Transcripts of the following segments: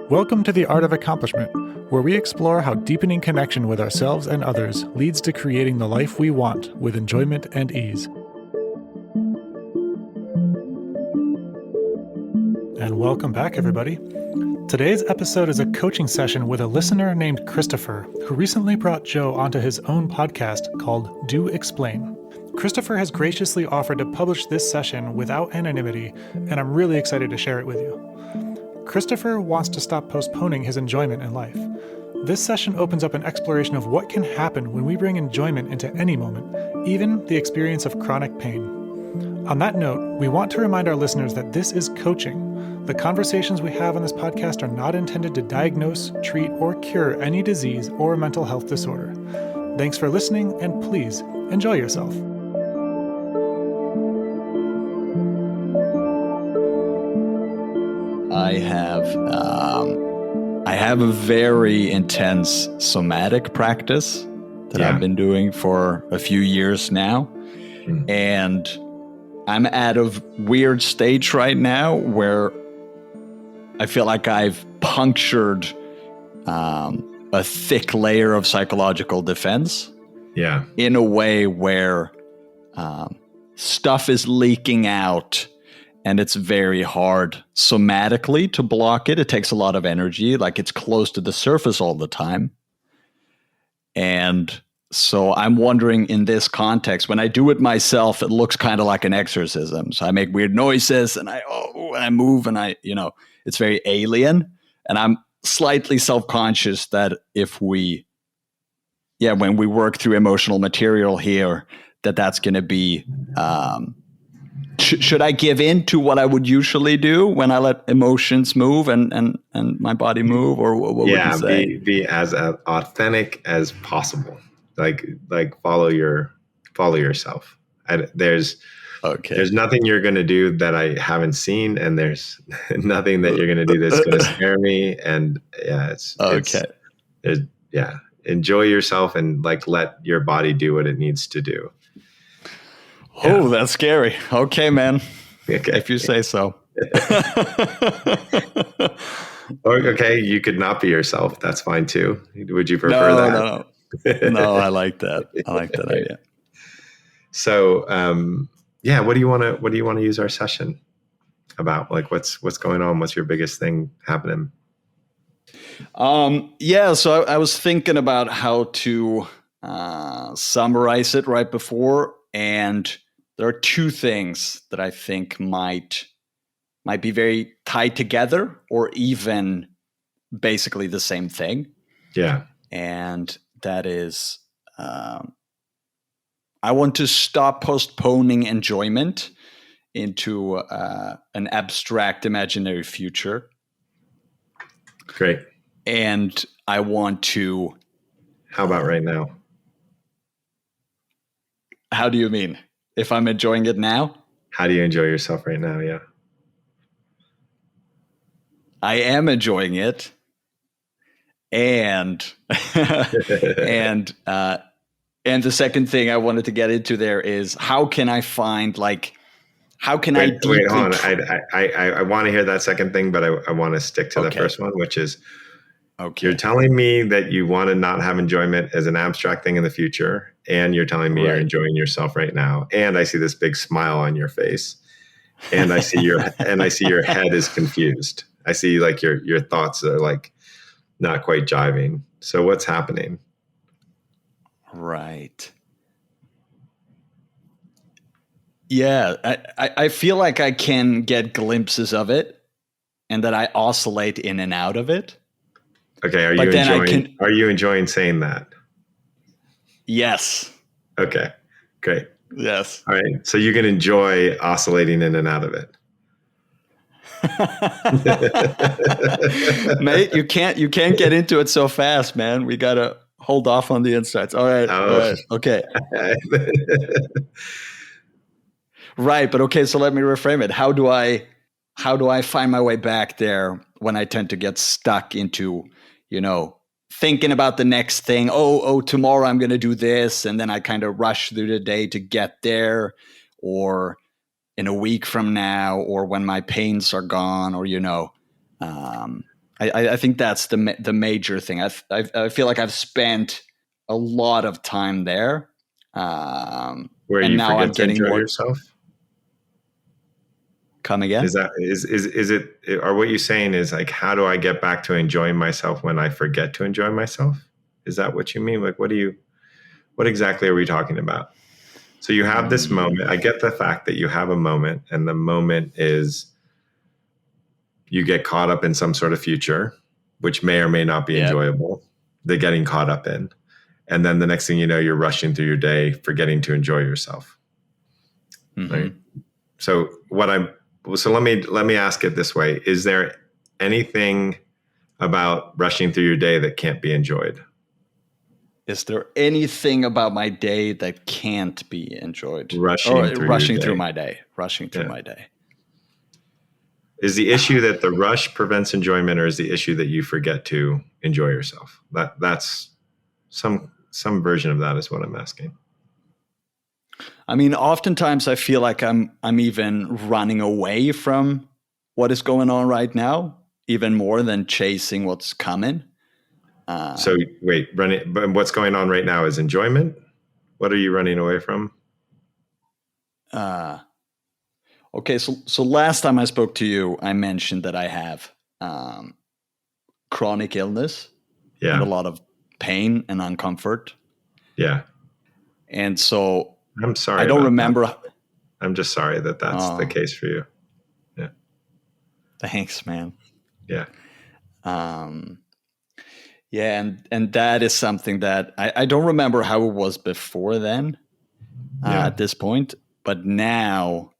Welcome to The Art of Accomplishment, where we explore how deepening connection with ourselves and others leads to creating the life we want with enjoyment and ease. And welcome back, everybody. Today's episode is a coaching session with a listener named Christopher, who recently brought Joe onto his own podcast called Do Explain. Christopher has graciously offered to publish this session without anonymity, and I'm really excited to share it with you. Christopher wants to stop postponing his enjoyment in life. This session opens up an exploration of what can happen when we bring enjoyment into any moment, even the experience of chronic pain. On that note, we want to remind our listeners that this is coaching. The conversations we have on this podcast are not intended to diagnose, treat, or cure any disease or mental health disorder. Thanks for listening, and please enjoy yourself. I have a very intense somatic practice that I've been doing for a few years now. And I'm at a weird stage right now where I feel like I've punctured a thick layer of psychological defense. Yeah. In a way where stuff is leaking out. And it's very hard somatically to block it. It takes a lot of energy, like it's close to the surface all the time. And so I'm wondering, in this context, when I do it myself, it looks kind of like an exorcism. So I make weird noises and I move and it's very alien. And I'm slightly self-conscious that when we work through emotional material here, that's going to be... Should I give in to what I would usually do when I let emotions move and my body move, or what would you say? Be as authentic as possible. Like follow yourself. There's nothing you're going to do that I haven't seen, and there's nothing that you're going to do that's going to scare me. And enjoy yourself and let your body do what it needs to do. Oh, that's scary. Okay, man. Okay. If you say so. Okay, you could not be yourself. That's fine too. Would you prefer that? No, I like that. I like that idea. So, what do you want to use our session about? Like, what's going on? What's your biggest thing happening? So I was thinking about how to summarize it right before, and there are two things that I think might be very tied together, or even basically the same thing. Yeah. And that is, I want to stop postponing enjoyment into an abstract imaginary future. Great. And I want to... How about right now? How do you mean? If I'm enjoying it now? How do you enjoy yourself right now? Yeah. I am enjoying it. And and the second thing I wanted to get into there is, how can I find wait, hold on. I want to hear that second thing, but I want to stick to the first one, which is, you're telling me that you want to not have enjoyment as an abstract thing in the future, and you're telling me you're enjoying yourself right now, and I see this big smile on your face, and I see your head is confused. I see your thoughts are not quite jiving. So what's happening? Right. Yeah, I feel like I can get glimpses of it, and that I oscillate in and out of it. Okay, are you enjoying saying that? Yes. Okay, great. Yes. All right, so you can enjoy oscillating in and out of it. Mate, you can't get into it so fast, man. We gotta hold off on the insights. All right. Okay. Right, but okay, so let me reframe it. How do I find my way back there when I tend to get stuck into, thinking about the next thing? Tomorrow I'm going to do this, and then I kind of rush through the day to get there, or in a week from now, or when my pains are gone, or I think that's the major thing. I feel like I've spent a lot of time there, where and you now I'm forget to getting enjoy more. yourself. Come again? Is it, or what you're saying is like, how do I get back to enjoying myself when I forget to enjoy myself? Is that what you mean? Like, what exactly are we talking about? So you have this moment. I get the fact that you have a moment, and the moment is you get caught up in some sort of future, which may or may not be enjoyable. The getting caught up in. And then the next thing you know, you're rushing through your day, forgetting to enjoy yourself. Mm-hmm. Right. So let me ask it this way. Is there anything about rushing through your day that can't be enjoyed? Is there anything about my day that can't be enjoyed? Rushing through my day. Rushing through my day. Is the issue that the rush prevents enjoyment, or is the issue that you forget to enjoy yourself? That's some version of that is what I'm asking. I mean, oftentimes I feel like I'm even running away from what is going on right now, even more than chasing what's coming. So wait, but what's going on right now is enjoyment? What are you running away from? Okay, so last time I spoke to you, I mentioned that I have chronic illness and a lot of pain and uncomfort. Yeah. And so I'm sorry. I don't remember. That. I'm just sorry that that's the case for you. Yeah. Thanks, man. Yeah. Yeah, and that is something that I don't remember how it was before then at this point, but now,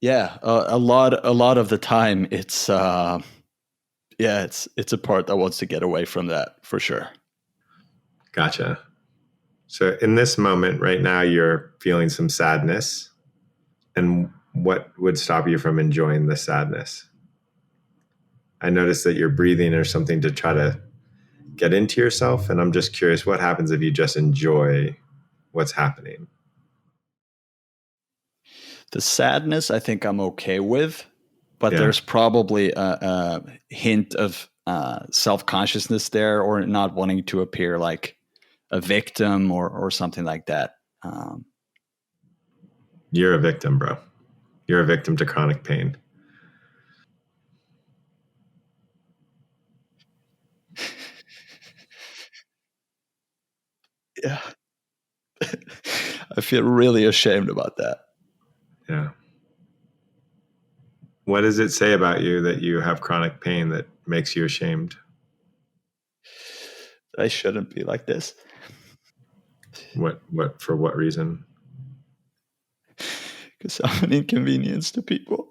a lot of the time it's it's a part that wants to get away from that for sure. Gotcha. So in this moment right now, you're feeling some sadness, and what would stop you from enjoying the sadness? I noticed that you're breathing or something to try to get into yourself. And I'm just curious, what happens if you just enjoy what's happening? The sadness, I think I'm okay with, but there's probably a hint of self-consciousness there, or not wanting to appear like a victim or something like that. You're a victim, bro. You're a victim to chronic pain. Yeah. I feel really ashamed about that. Yeah. What does it say about you that you have chronic pain that makes you ashamed? I shouldn't be like this. For what reason? Because I'm an inconvenience to people.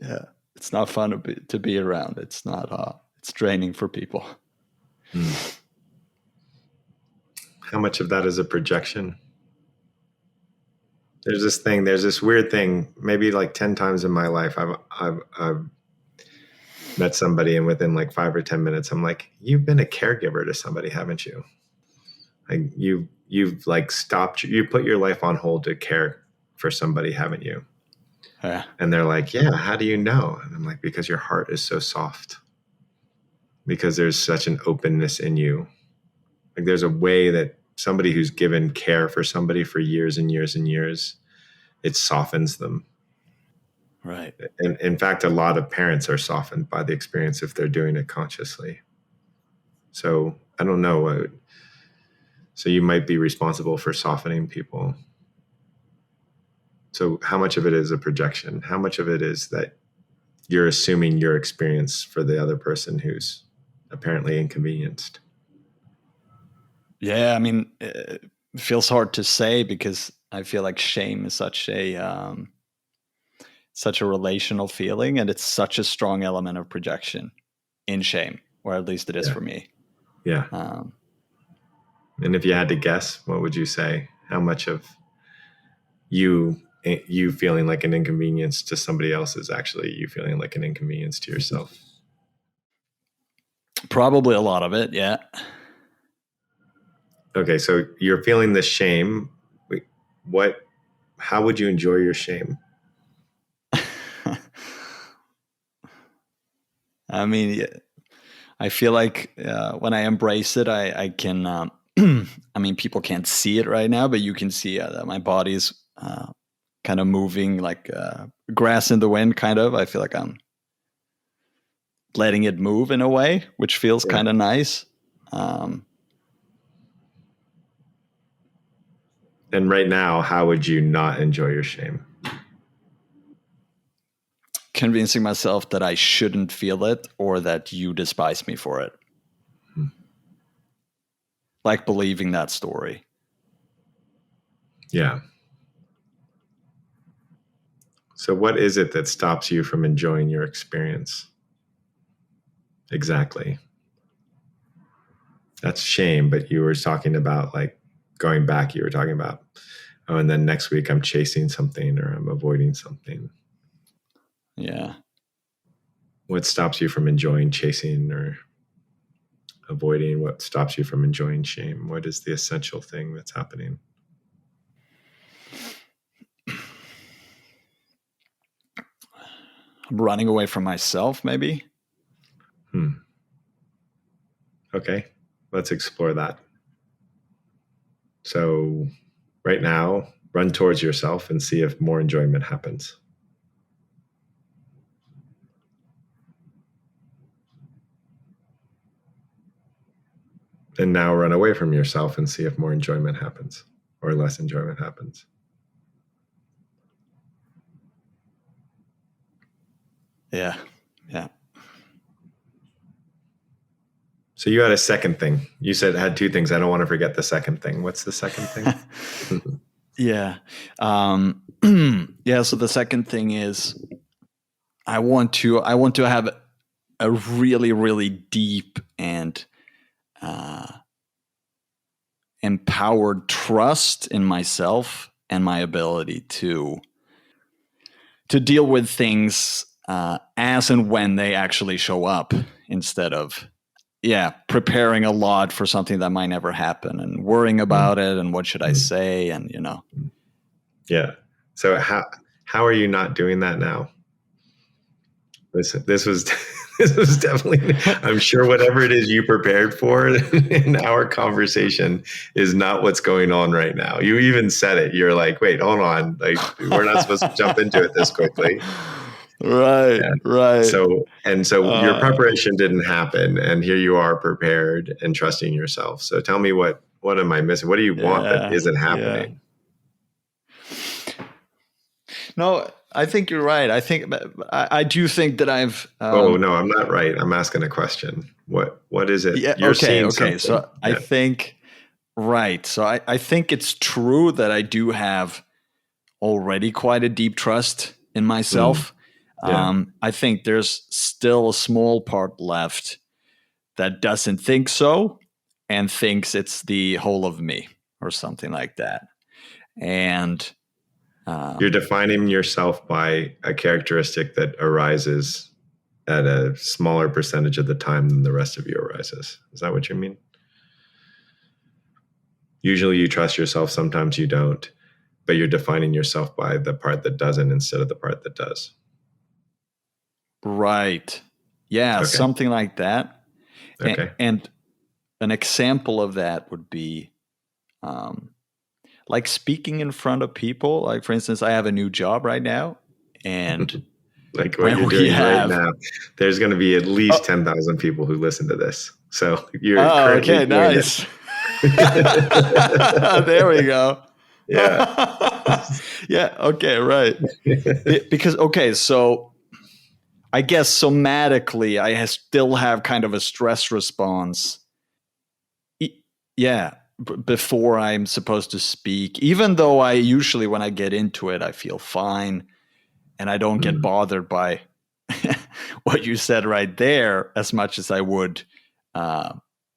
Yeah, it's not fun to be around. It's not. It's draining for people. How much of that is a projection? There's this weird thing. Maybe like 10 times in my life, I've met somebody, and within like 5 or 10 minutes, I'm like, "You've been a caregiver to somebody, haven't you? Like you've like stopped. You put your life on hold to care for somebody, haven't you?" Yeah. And they're like, "Yeah, how do you know?" And I'm like, "Because your heart is so soft. Because there's such an openness in you. Like there's a way that somebody who's given care for somebody for years and years and years, it softens them." Right. And in fact, a lot of parents are softened by the experience if they're doing it consciously. So I don't know. So you might be responsible for softening people. So how much of it is a projection? How much of it is that you're assuming your experience for the other person who's apparently inconvenienced? Yeah, I mean, it feels hard to say because I feel like shame is such a relational feeling, and it's such a strong element of projection in shame, or at least it is for me. Yeah. And if you had to guess, what would you say? How much of you feeling like an inconvenience to somebody else is actually you feeling like an inconvenience to yourself? Probably a lot of it, yeah. Okay, so you're feeling the shame. How would you enjoy your shame? I mean, I feel like when I embrace it, I can, I mean, people can't see it right now, but you can see that my body's kind of moving like grass in the wind, kind of. I feel like I'm letting it move in a way, which feels kind of nice. And right now, how would you not enjoy your shame? Convincing myself that I shouldn't feel it or that you despise me for it. Like believing that story. Yeah. So what is it that stops you from enjoying your experience? Exactly. That's shame, but you were talking about like going back, you were talking about, oh, and then next week I'm chasing something or I'm avoiding something. Yeah. What stops you from enjoying chasing or avoiding? What stops you from enjoying shame? What is the essential thing that's happening? I'm running away from myself, maybe. Okay, let's explore that. So right now, run towards yourself and see if more enjoyment happens. And now run away from yourself and see if more enjoyment happens or less enjoyment happens. Yeah. Yeah. So you had a second thing. You said it had two things. I don't want to forget the second thing. What's the second thing? Yeah. Yeah. So the second thing is I want to have a really, really deep and empowered trust in myself and my ability to deal with things as and when they actually show up, instead of preparing a lot for something that might never happen and worrying about it and what should I say, and Yeah. So how are you not doing that now? This was this was definitely, I'm sure whatever it is you prepared for in our conversation is not what's going on right now. You even said it. You're like, wait, hold on. Like, we're not supposed to jump into it this quickly. Right. Yeah. Right. So your preparation didn't happen, and here you are prepared and trusting yourself. So tell me, what am I missing? What do you want that isn't happening? No, I think you're right. I do think that I've. Oh no, I'm not right. I'm asking a question. What is it? Yeah. You're okay. seeing something. So I think, right. So I think it's true that I do have already quite a deep trust in myself. I think there's still a small part left that doesn't think so and thinks it's the whole of me or something like that. And you're defining yourself by a characteristic that arises at a smaller percentage of the time than the rest of you arises. Is that what you mean? Usually you trust yourself, sometimes you don't, but you're defining yourself by the part that doesn't instead of the part that does. Right. Yeah, okay. Something like that. Okay. And an example of that would be like speaking in front of people. Like, for instance, I have a new job right now, and like what you're doing right now, there's going to be at least 10,000 people who listen to this. So you're currently okay, nice. There we go. Yeah. Yeah. Okay. Right. Because, okay. So I guess somatically, I still have kind of a stress response. Yeah. Before I'm supposed to speak, even though I usually, when I get into it, I feel fine and I don't get bothered by what you said right there as much as I would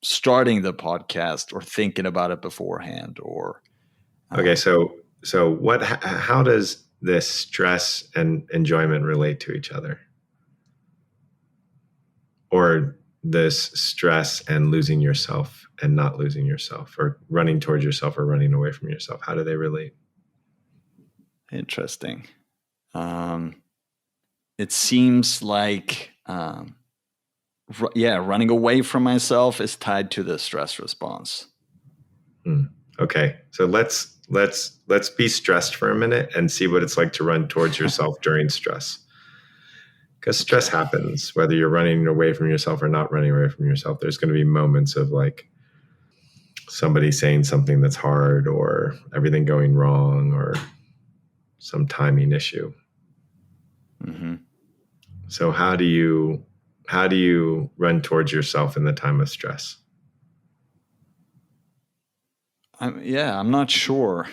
starting the podcast or thinking about it beforehand. Or okay, so how does this stress and enjoyment relate to each other? Or this stress and losing yourself and not losing yourself, or running towards yourself or running away from yourself? How do they relate? Interesting. It seems like, running away from myself is tied to the stress response. Okay, so let's be stressed for a minute and see what it's like to run towards yourself during stress. Because stress happens, whether you're running away from yourself or not running away from yourself. There's going to be moments of like somebody saying something that's hard, or everything going wrong, or some timing issue. Mm-hmm. So how do you run towards yourself in the time of stress? I'm not sure.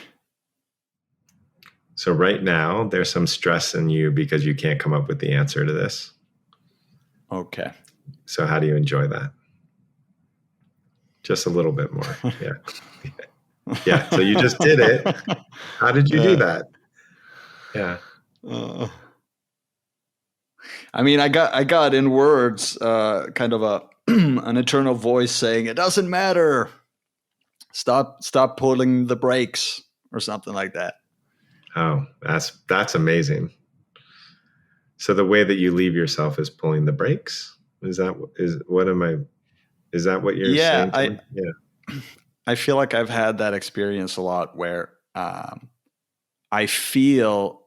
So right now, there's some stress in you because you can't come up with the answer to this. Okay. So how do you enjoy that? Just a little bit more. Yeah. Yeah. So you just did it. How did you do that? Yeah. I got in words, kind of an internal voice saying, "It doesn't matter. Stop pulling the brakes," or something like that. Oh, that's amazing. So the way that you leave yourself is pulling the brakes? Is that what you're saying to me? Yeah. I feel like I've had that experience a lot where I feel,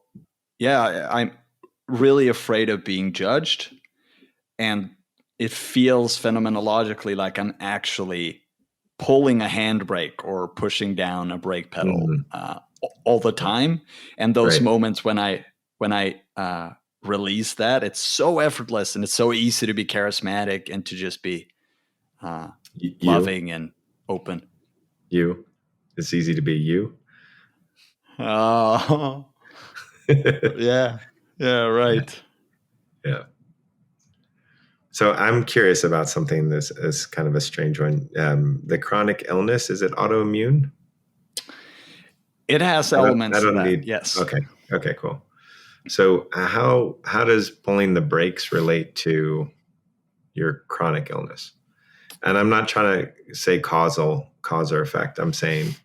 I'm really afraid of being judged, and it feels phenomenologically like I'm actually pulling a handbrake or pushing down a brake pedal all the time. And those moments when I release that, it's so effortless and it's so easy to be charismatic and to just be loving and open. It's easy to be you. Oh, yeah, right. Yeah. So I'm curious about something that's is kind of a strange one. The chronic illness, is it autoimmune? It has elements of that, yes. Okay, cool. So how does pulling the brakes relate to your chronic illness? And I'm not trying to say cause or effect. I'm saying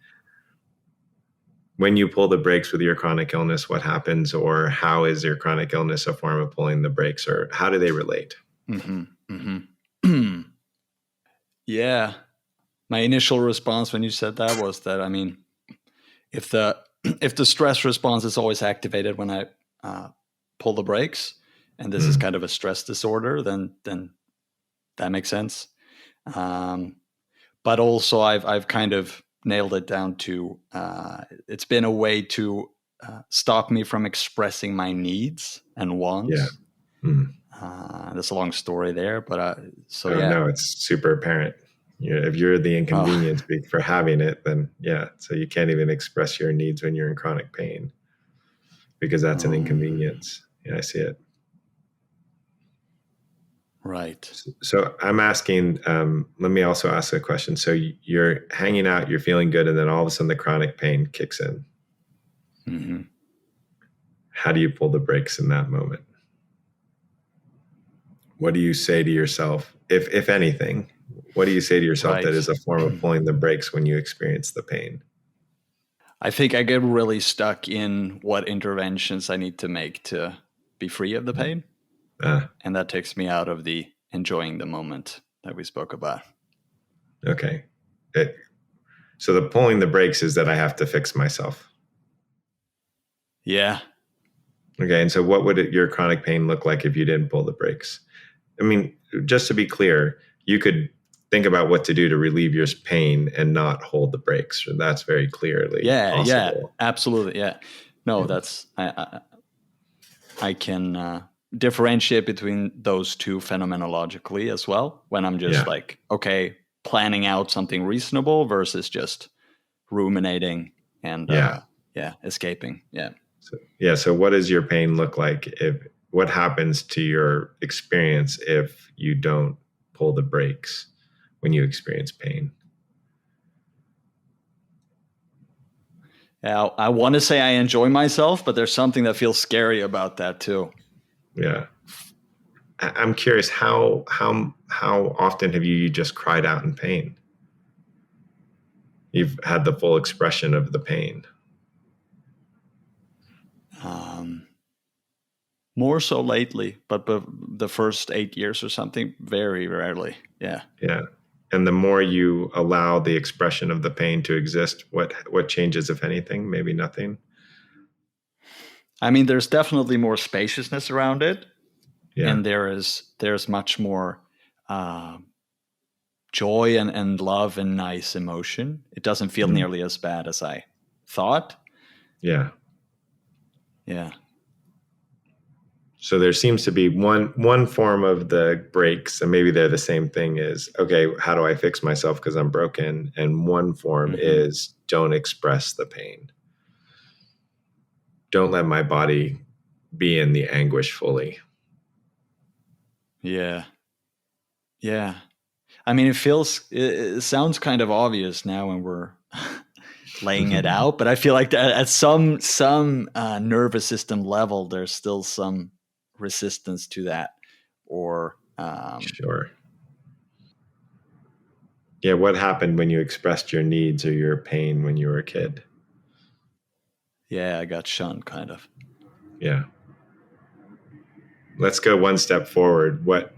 when you pull the brakes with your chronic illness, what happens, or how is your chronic illness a form of pulling the brakes, or how do they relate? Yeah. My initial response when you said that was that, if the stress response is always activated when I pull the brakes, and this is kind of a stress disorder, then that makes sense. But also I've kind of nailed it down to it's been a way to stop me from expressing my needs and wants. There's a long story there, but no, it's super apparent. If you're the inconvenience for having it, then so you can't even express your needs when you're in chronic pain, because that's an inconvenience. Yeah, I see it. Right. So I'm asking, let me also ask a question. So you're hanging out, you're feeling good, and then all of a sudden the chronic pain kicks in. Mm-hmm. How do you pull the brakes in that moment? What do you say to yourself, if anything? What do you say to yourself that is a form of pulling the brakes when you experience the pain? I think I get really stuck in what interventions I need to make to be free of the pain. And that takes me out of the enjoying the moment that we spoke about. Okay. So the pulling the brakes is that I have to fix myself. Yeah. Okay. And so what would your chronic pain look like if you didn't pull the brakes? Just to be clear, you could think about what to do to relieve your pain and not hold the brakes. That's very clearly possible. Yeah, absolutely. Yeah. No, that's, I can differentiate between those two phenomenologically as well, when I'm just planning out something reasonable versus just ruminating and escaping. Yeah. So what does your pain look like? What happens to your experience if you don't pull the brakes when you experience pain? Yeah, I want to say I enjoy myself, but there's something that feels scary about that too. Yeah. I'm curious, how often have you just cried out in pain? You've had the full expression of the pain. More so lately, but the first 8 years or something, very rarely. Yeah. Yeah. And the more you allow the expression of the pain to exist, what changes, if anything? Maybe nothing. I mean, there's definitely more spaciousness around it. Yeah. And there's much more joy and love and nice emotion. It doesn't feel nearly as bad as I thought. Yeah. Yeah. So there seems to be one form of the breaks, and maybe they're the same thing, is, okay, how do I fix myself because I'm broken? And one form is, don't express the pain. Don't let my body be in the anguish fully. Yeah. Yeah. I mean, it sounds kind of obvious now when we're laying it out, but I feel like at some nervous system level, there's still some resistance to that, or sure. Yeah, what happened when you expressed your needs or your pain when you were a kid? Yeah, I got shunned, kind of. Yeah. Let's go one step forward. What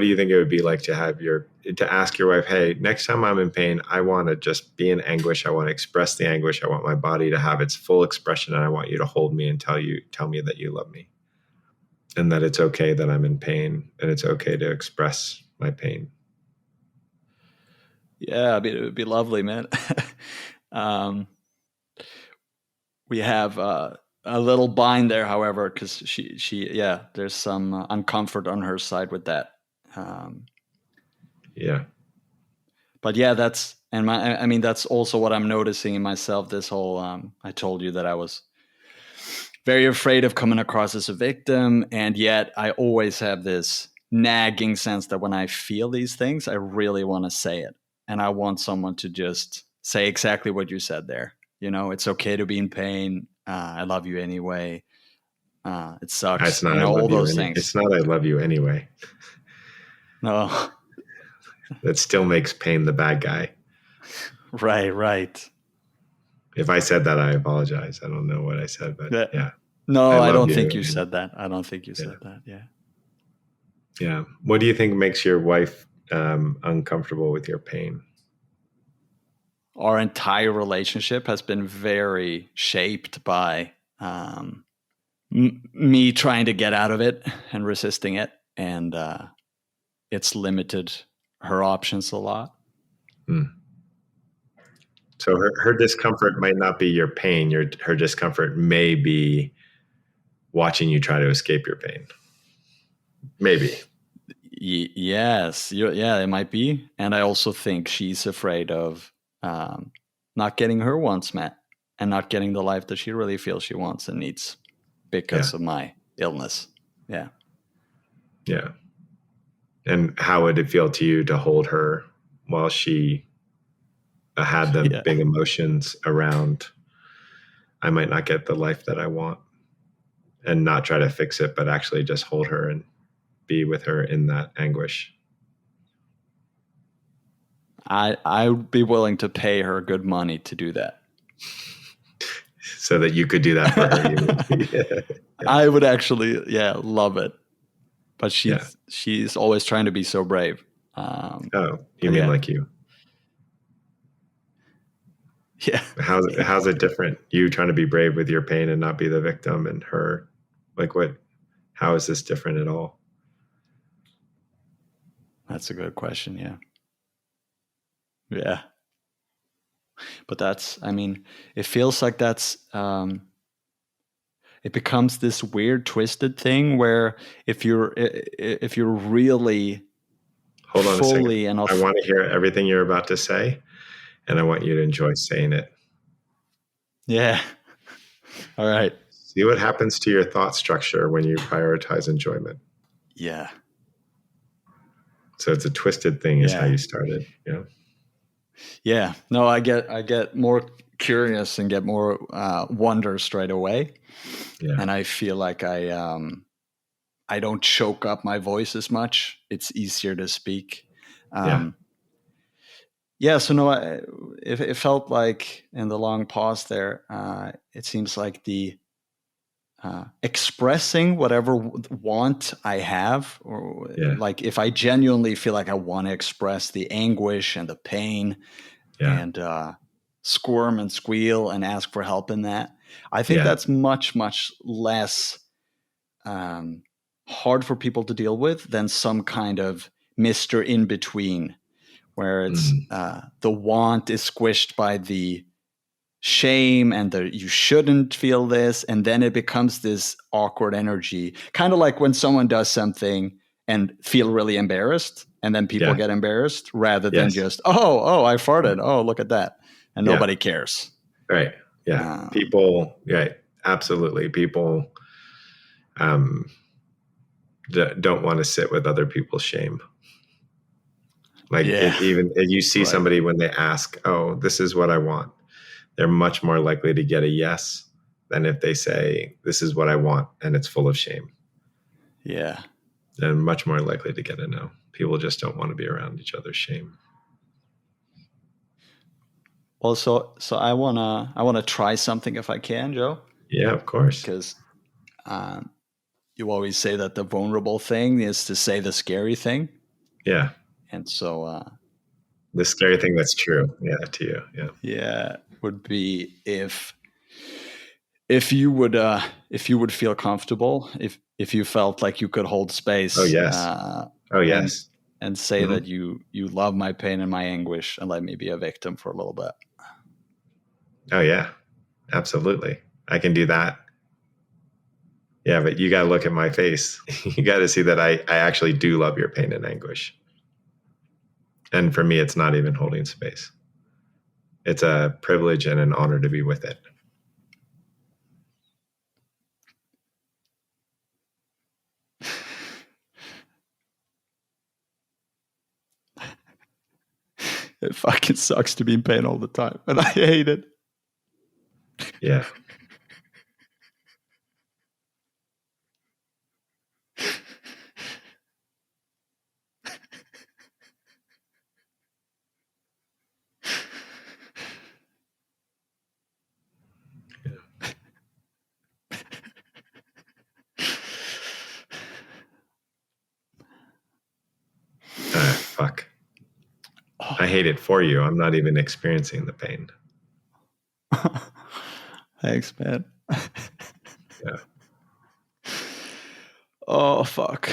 do you think it would be like to ask your wife, hey, next time I'm in pain, I want to just be in anguish. I want to express the anguish. I want my body to have its full expression, and I want you to hold me and tell me that you love me, and that it's okay that I'm in pain, and it's okay to express my pain. Yeah, I mean, it would be lovely, man. We have a little bind there, however, because she there's some uncomfort on her side with that. Yeah. But yeah, that's also what I'm noticing in myself. This whole I told you that I was very afraid of coming across as a victim, and yet I always have this nagging sense that when I feel these things, I really want to say it, and I want someone to just say exactly what you said there. You know, it's okay to be in pain. I love you anyway. It sucks. It's not, all those things. It's not I love you anyway. No. That still makes pain the bad guy. Right. If I said that, I apologize. I don't know what I said, but yeah. No, I don't think you said that. I don't think you said that. Yeah. Yeah. What do you think makes your wife uncomfortable with your pain? Our entire relationship has been very shaped by me trying to get out of it and resisting it, and it's limited her options a lot. So her discomfort might not be your pain. Her discomfort may be watching you try to escape your pain. Maybe. Yes. It might be. And I also think she's afraid of not getting her wants met and not getting the life that she really feels she wants and needs because of my illness. Yeah. Yeah. And how would it feel to you to hold her while she had the big emotions around, I might not get the life that I want, and not try to fix it, but actually just hold her and be with her in that anguish? I would be willing to pay her good money to do that. So that you could do that for her. I would actually, love it. But she's always trying to be so brave. You mean like you? Yeah. How's it different? You trying to be brave with your pain and not be the victim, and her, like, what? How is this different at all? That's a good question. Yeah. Yeah. But it feels like that's, it becomes this weird twisted thing where if you're really hold on fully a second. I want to hear everything you're about to say, and I want you to enjoy saying it. Yeah. All right. See what happens to your thought structure when you prioritize enjoyment. Yeah. So it's a twisted thing is how you started. Yeah. Yeah. No, I get more curious and get more wonder straight away. Yeah. And I feel like I I don't choke up my voice as much. It's easier to speak. So no, it felt like in the long pause there, it seems like the expressing whatever want I have, or like if I genuinely feel like I want to express the anguish and the pain and squirm and squeal and ask for help in that, I think that's much, much less hard for people to deal with than some kind of Mr. In between, where it's the want is squished by the shame and the you shouldn't feel this, and then it becomes this awkward energy, kind of like when someone does something and feel really embarrassed, and then people get embarrassed rather than just oh I farted, oh look at that, and nobody cares. Right. People, absolutely, people don't want to sit with other people's shame. Like even if you see somebody when they ask, oh, this is what I want, they're much more likely to get a yes than if they say, this is what I want, and it's full of shame. Yeah. They're much more likely to get a no. People just don't want to be around each other's shame. Well, so I wanna try something if I can, Joe. Yeah, of course. Because you always say that the vulnerable thing is to say the scary thing. Yeah. And so the scary thing that's true, to you. Yeah, would be if you would feel comfortable, if you felt like you could hold space. Oh yes. And say that you love my pain and my anguish and let me be a victim for a little bit. Oh yeah, absolutely. I can do that. Yeah, but you got to look at my face. You got to see that I actually do love your pain and anguish. And for me, it's not even holding space. It's a privilege and an honor to be with it. It fucking sucks to be in pain all the time, and I hate it. Yeah. Fuck. I hate it for you. I'm not even experiencing the pain. Thanks, man. Yeah. Oh, fuck.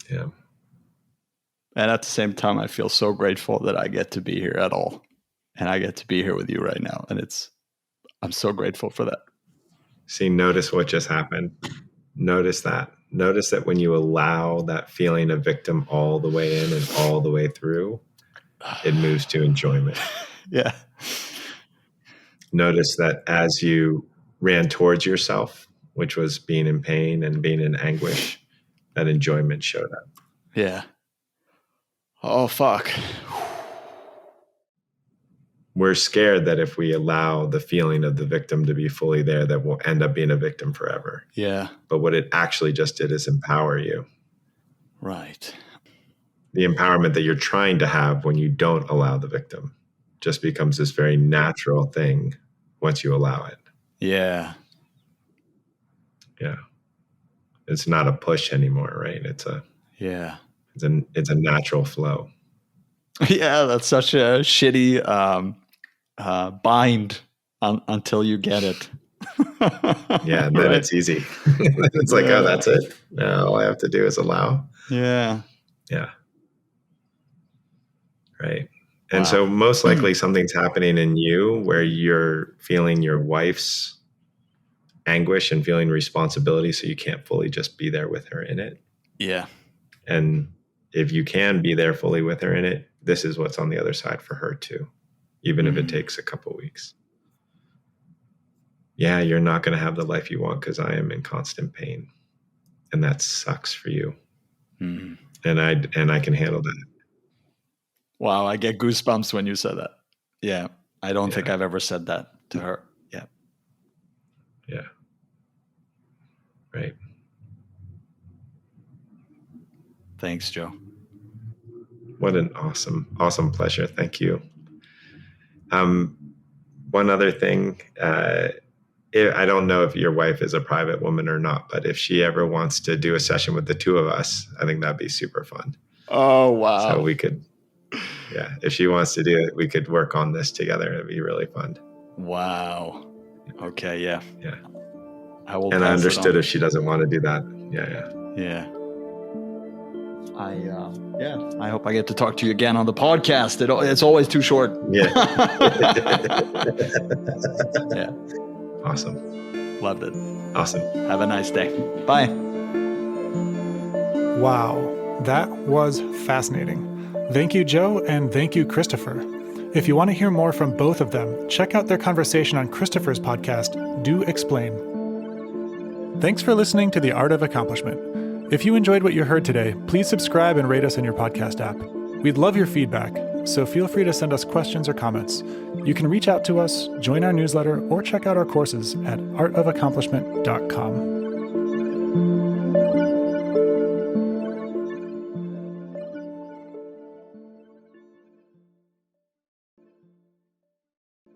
Yeah. And at the same time, I feel so grateful that I get to be here at all. And I get to be here with you right now. And I'm so grateful for that. See, notice what just happened. Notice that. Notice that when you allow that feeling of victim all the way in and all the way through, it moves to enjoyment. Yeah. Notice that as you ran towards yourself, which was being in pain and being in anguish, that enjoyment showed up. Yeah. Oh, fuck. We're scared that if we allow the feeling of the victim to be fully there, that we'll end up being a victim forever. Yeah. But what it actually just did is empower you. Right. The empowerment that you're trying to have when you don't allow the victim just becomes this very natural thing once you allow it. Yeah. Yeah. It's not a push anymore, right? It's a natural flow. Yeah, that's such a shitty bind until you get it. Yeah, and then it's easy. It's like, oh, that's it. Now all I have to do is allow. Yeah. Yeah. Right. And so most likely something's happening in you where you're feeling your wife's anguish and feeling responsibility, so you can't fully just be there with her in it. Yeah. And if you can be there fully with her in it, this is what's on the other side for her too, even if it takes a couple of weeks. Yeah, you're not going to have the life you want because I am in constant pain, and that sucks for you. And I can handle that. Wow, I get goosebumps when you said that. Yeah, I don't think I've ever said that to her. Yeah. Yeah. Right. Thanks, Joe. What an awesome pleasure. Thank you. One other thing, I don't know if your wife is a private woman or not, but if she ever wants to do a session with the two of us, I think that'd be super fun. Oh, wow. So we could, if she wants to do it, we could work on this together. It'd be really fun. Wow. Okay. Yeah. Yeah. I will. And I understood if she doesn't want to do that. Yeah. I hope I get to talk to you again on the podcast. It's always too short. Yeah. Yeah. Awesome. Loved it. Awesome. Have a nice day. Bye. Wow, that was fascinating. Thank you, Joe, and thank you, Christopher. If you want to hear more from both of them, check out their conversation on Christopher's podcast, Do Explain. Thanks for listening to The Art of Accomplishment. If you enjoyed what you heard today, please subscribe and rate us in your podcast app. We'd love your feedback, so feel free to send us questions or comments. You can reach out to us, join our newsletter, or check out our courses at artofaccomplishment.com.